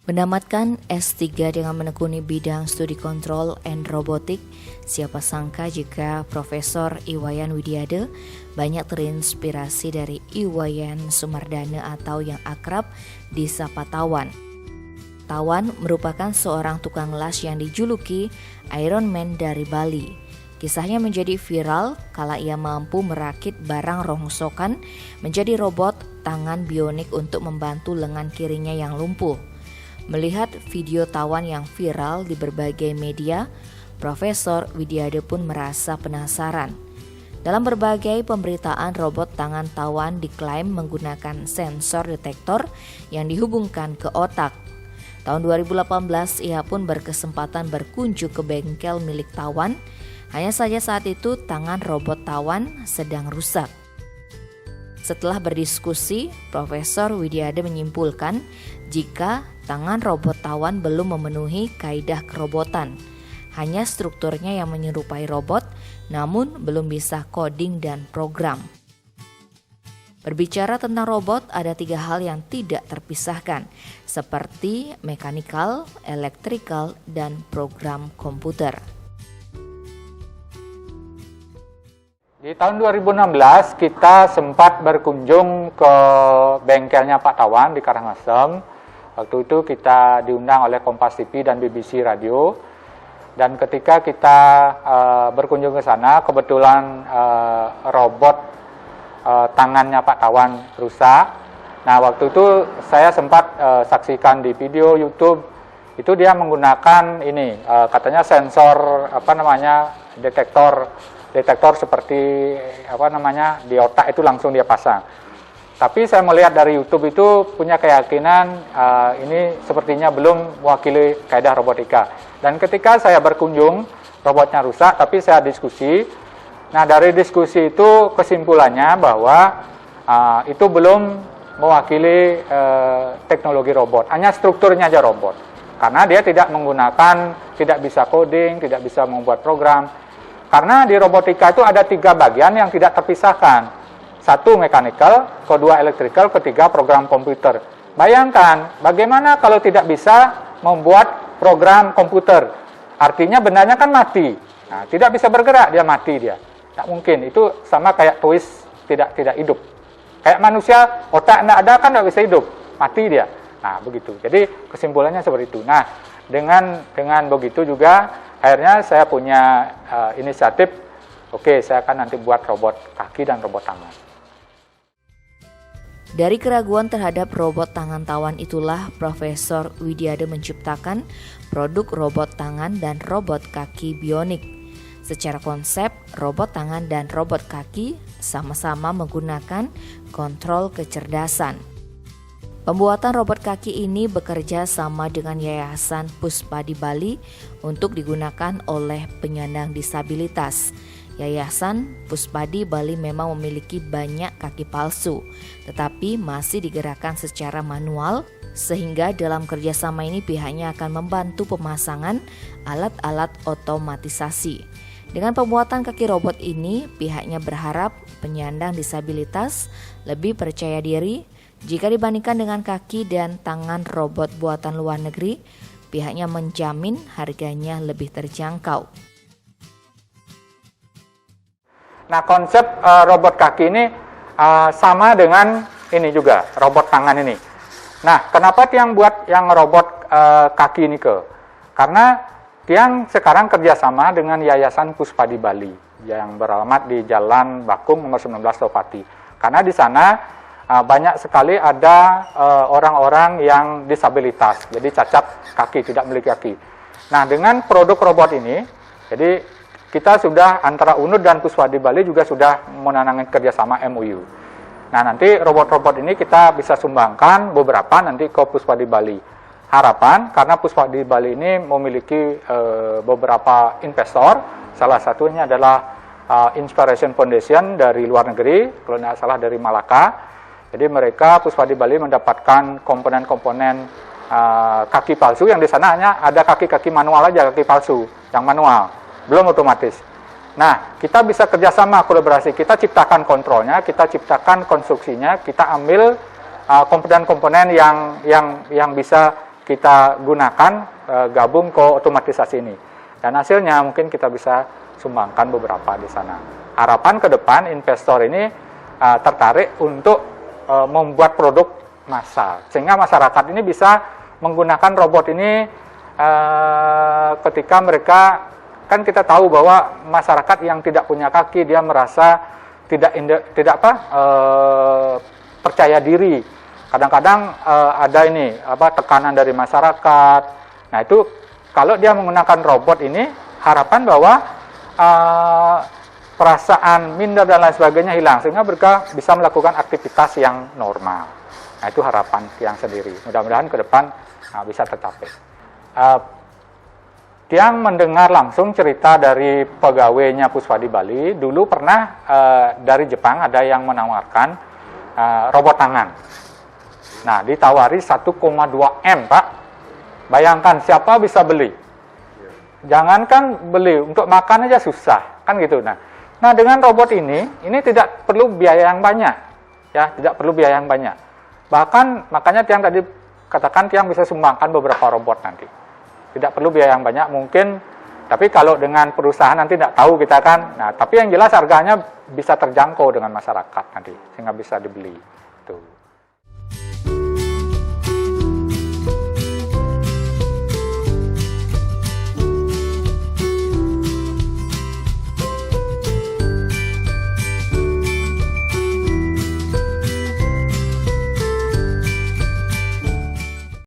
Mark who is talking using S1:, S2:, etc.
S1: Menamatkan S3 dengan menekuni bidang studi kontrol and robotik, siapa sangka jika Profesor Iwayan Widiade banyak terinspirasi dari Iwayan Sumardana atau yang akrab disapa Tawan. Tawan merupakan seorang tukang las yang dijuluki Iron Man dari Bali. Kisahnya menjadi viral kala ia mampu merakit barang rongsokan menjadi robot tangan bionik untuk membantu lengan kirinya yang lumpuh. Melihat video Tawan yang viral di berbagai media, Profesor Widiade pun merasa penasaran. Dalam berbagai pemberitaan, robot tangan Tawan diklaim menggunakan sensor detektor yang dihubungkan ke otak. Tahun 2018, ia pun berkesempatan berkunjung ke bengkel milik Tawan. Hanya saja saat itu tangan robot Tawan sedang rusak. Setelah berdiskusi, Profesor Widiade menyimpulkan jika tangan robot Tawan belum memenuhi kaidah kerobotan. Hanya strukturnya yang menyerupai robot, namun belum bisa coding dan program. Berbicara tentang robot, ada 3 hal yang tidak terpisahkan, seperti mechanical, electrical, dan program komputer.
S2: Di tahun 2016 kita sempat berkunjung ke bengkelnya Pak Tawan di Karangasem. Waktu itu kita diundang oleh Kompas TV dan BBC Radio. Dan ketika kita berkunjung ke sana, kebetulan robot tangannya Pak Tawan rusak. Nah, waktu itu saya sempat saksikan di video YouTube. Itu dia menggunakan ini, katanya sensor detektor seperti di otak itu langsung dia pasang. Tapi saya melihat dari YouTube itu punya keyakinan ini sepertinya belum mewakili kaidah robotika. Dan ketika saya berkunjung, robotnya rusak, tapi saya diskusi. Nah, dari diskusi itu kesimpulannya bahwa itu belum mewakili teknologi robot, hanya strukturnya aja robot. Karena dia tidak bisa coding, tidak bisa membuat program. Karena di robotika itu ada 3 bagian yang tidak terpisahkan. 1 mechanical, kedua electrical, ketiga program komputer. Bayangkan, bagaimana kalau tidak bisa membuat program komputer? Artinya bendanya kan mati. Nah, tidak bisa bergerak, dia mati dia. Tidak mungkin, itu sama kayak toys tidak hidup. Kayak manusia, otak tidak ada kan tidak bisa hidup, mati dia. Nah, begitu. Jadi kesimpulannya seperti itu. Nah, dengan begitu juga akhirnya saya punya inisiatif, oke, saya akan nanti buat robot kaki dan robot tangan.
S1: Dari keraguan terhadap robot tangan Tawan itulah Profesor Widiade menciptakan produk robot tangan dan robot kaki bionik. Secara konsep, robot tangan dan robot kaki sama-sama menggunakan kontrol kecerdasan. Pembuatan robot kaki ini bekerja sama dengan Yayasan Puspadi Bali untuk digunakan oleh penyandang disabilitas. Yayasan Puspadi Bali memang memiliki banyak kaki palsu, tetapi masih digerakkan secara manual, sehingga dalam kerjasama ini pihaknya akan membantu pemasangan alat-alat otomatisasi. Dengan pembuatan kaki robot ini, pihaknya berharap penyandang disabilitas lebih percaya diri. Jika dibandingkan dengan kaki dan tangan robot buatan luar negeri, pihaknya menjamin harganya lebih terjangkau.
S2: Nah, konsep robot kaki ini sama dengan ini juga, robot tangan ini. Nah, kenapa Tiang buat yang robot kaki ini Karena Tiang sekarang kerjasama dengan Yayasan Puspadi Bali yang beralamat di Jalan Bakung nomor 19 Topati. Karena di sana banyak sekali ada orang-orang yang disabilitas, jadi cacat kaki, tidak memiliki kaki. Nah, dengan produk robot ini, jadi kita sudah antara UNUD dan Puspadi Bali juga sudah menandatangani kerjasama MOU. Nah, nanti robot-robot ini kita bisa sumbangkan beberapa nanti ke Puspadi Bali. Harapan, karena Puspadi Bali ini memiliki beberapa investor, salah satunya adalah Inspiration Foundation dari luar negeri, kalau tidak salah dari Malaka. Jadi mereka Puspadi Bali mendapatkan komponen-komponen kaki palsu yang di sana hanya ada kaki-kaki manual aja, kaki palsu yang manual, belum otomatis. Nah, kita bisa kerjasama kolaborasi, kita ciptakan kontrolnya, kita ciptakan konstruksinya, kita ambil komponen-komponen yang bisa kita gunakan gabung ke otomatisasi ini. Dan hasilnya mungkin kita bisa sumbangkan beberapa di sana. Harapan ke depan investor ini tertarik untuk membuat produk massal, sehingga masyarakat ini bisa menggunakan robot ini ketika mereka, kan kita tahu bahwa masyarakat yang tidak punya kaki dia merasa tidak percaya diri. Kadang-kadang ada ini tekanan dari masyarakat. Nah itu kalau dia menggunakan robot ini, harapan bahwa perasaan minder dan lain sebagainya hilang, sehingga mereka bisa melakukan aktivitas yang normal. Nah itu harapan Tiang sendiri. Mudah-mudahan ke depan bisa tercapai. Tiang mendengar langsung cerita dari pegawainya Puspa di Bali. Dulu pernah dari Jepang ada yang menawarkan robot tangan. Nah ditawari 1,2 M, Pak. Bayangkan siapa bisa beli? Jangankan beli, untuk makan aja susah, kan gitu. Nah dengan robot ini tidak perlu biaya yang banyak, ya, tidak perlu biaya yang banyak. Bahkan makanya Tiang tadi katakan Tiang bisa sumbangkan beberapa robot nanti. Tidak perlu biaya yang banyak mungkin, tapi kalau dengan perusahaan nanti tidak tahu kita kan. Nah tapi yang jelas harganya bisa terjangkau dengan masyarakat nanti, sehingga bisa dibeli. Tuh.